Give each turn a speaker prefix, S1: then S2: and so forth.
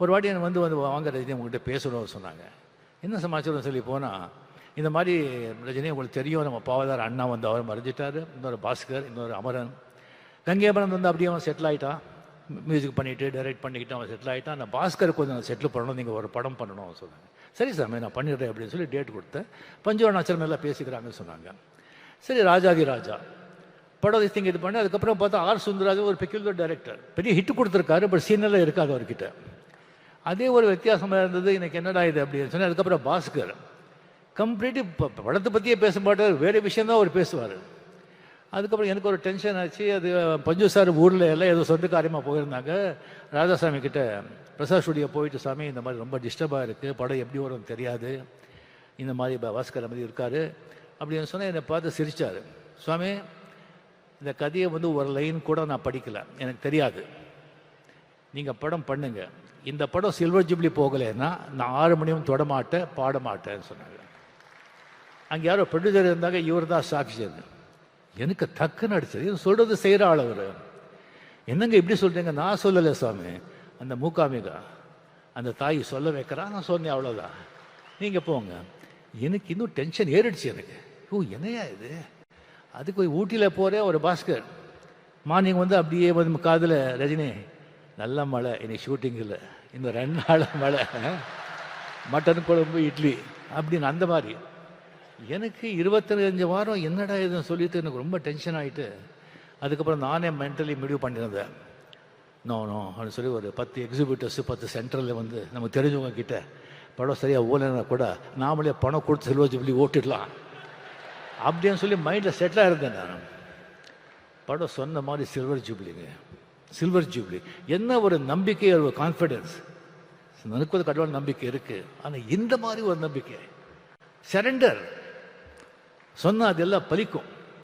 S1: ஒரு வாட்டி எனக்கு வந்து வாங்க ரஜினி உங்கள்கிட்ட பேசணும்னு சொன்னாங்க. என்ன சமாச்சாரம் சொல்லி போனால், இந்த மாதிரி ரஜினி உங்களுக்கு தெரியும், நம்ம பாவதார் அண்ணா வந்து அவர் மறைஞ்சிட்டார், இன்னொரு பாஸ்கர், இன்னொரு அமரன். கங்கேபரன் வந்து அப்படியே அவன் செட்டில் ஆகிட்டான், மியூசிக் பண்ணிவிட்டு டைரக்ட் பண்ணிக்கிட்டு அவன் செட்டில் ஆகிட்டான். அந்த பாஸ்கர் கொஞ்சம் செட்டில் பண்ணணும், நீங்கள் ஒரு படம் பண்ணணும் சொன்னாங்க. சரி சார் நான் பண்ணிடுறேன் அப்படின்னு சொல்லி டேட் கொடுத்தேன். பஞ்சவர்ணாச்சலம் எல்லாம் பேசிக்கிறாங்கன்னு சொன்னாங்க. சரி ராஜாதி ராஜா படம் இது பண்ணி அதுக்கப்புறம் பார்த்தா ஆர் சுந்தரராஜன் ஒரு பெக்யூலர் டைரக்டர், பெரிய ஹிட் கொடுத்துருக்காரு, பட் சீனெல்லாம் இருக்காது அவர்கிட்ட. அதே ஒரு வித்தியாசமாக இருந்தது. எனக்கு என்னடா இது அப்படின்னு சொன்னால், அதுக்கப்புறம் பாஸ்கர் கம்ப்ளீட்டு படத்தை பற்றியே பேச மாட்டார், வேறு விஷயந்தான் அவர் பேசுவார். அதுக்கப்புறம் எனக்கு ஒரு டென்ஷன் ஆச்சு. அது பஞ்சு சார் ஊரில் எல்லாம் ஏதோ சொந்த காரியமாக போயிருந்தாங்க. ராதாசாமி கிட்ட பிரசாத் ஸ்டுடியோ போயிட்டு, சாமி இந்த மாதிரி ரொம்ப டிஸ்டர்பாக இருக்குது, படம் எப்படி வரும்னு தெரியாது, இந்த மாதிரி பாஸ்கர் மாதிரி இருக்கார் அப்படின்னு சொன்னால் என்னை பார்த்து சிரித்தார். சுவாமி இந்த கதையை வந்து ஒரு லைன் கூட நான் படிக்கலை, எனக்கு தெரியாது, நீங்கள் படம் பண்ணுங்க. இந்த படம் சில்வர் ஜூப்ளி போகலைன்னா நான் 6 மணியும் தொடமாட்டேன், பாட மாட்டேன்னு சொன்னாங்க. அங்கே யாரோ ப்ரொடியூசர் இருந்தாங்க, இவர் தான் சாட்சி. எனக்கு டக்குன்னு அடிச்சது. இது சொல்கிறது செய்கிற ஆள் அவர். என்னங்க இப்படி சொல்கிறீங்க? நான் சொல்லலை சாமி, அந்த மூகாமிகா அந்த தாய் சொல்ல வைக்கிறா, நான் சொன்னேன், அவ்வளோதான், நீங்கள் போங்க. எனக்கு இன்னும் டென்ஷன் ஏறிடுச்சு எனக்கு. என்னையா இது? அதுக்கு போய் ஊட்டியில் போகிறேன், ஒரு பாஸ்கர் மார்னிங் வந்து அப்படியே வந்து காதில், ரஜினி நல்ல மழை, இன்னைக்கு ஷூட்டிங் இல்லை, இந்த 2 நாள் மழை, மட்டன் குழம்பு இட்லி அப்படின்னு. அந்த மாதிரி எனக்கு 25 வாரம் என்னடா இதுன்னு சொல்லிட்டு எனக்கு ரொம்ப டென்ஷன் ஆகிட்டு, அதுக்கப்புறம் நானே மென்டலி முடிவு பண்ணியிருந்தேன். நோ அப்படின்னு சொல்லி ஒரு 10 எக்ஸிபிட்டர்ஸு 10 சென்டரில் வந்து நமக்கு தெரிஞ்சவங்க கிட்ட படம் சரியாக ஓலைன்னா கூட நாமளே பணம் கொடுத்து சில்வர் ஜூப்ளி ஓட்டிடலாம் அப்படின்னு சொல்லி மைண்டில் செட்டிலாக இருந்தேன் நான். படம் சொன்ன மாதிரி சில்வர் ஜூப்ளிங்க, சில்வர் ஜூப்ளி. என்ன ஒரு நம்பிக்கை, ஒரு கான்ஃபிடென்ஸ். எனக்கு ஒரு கடவுள் நம்பிக்கை இருக்குது, ஆனால் இந்த மாதிரி ஒரு நம்பிக்கை, சரண்டர் சொன்னால் அதெல்லாம் பலிக்கும்.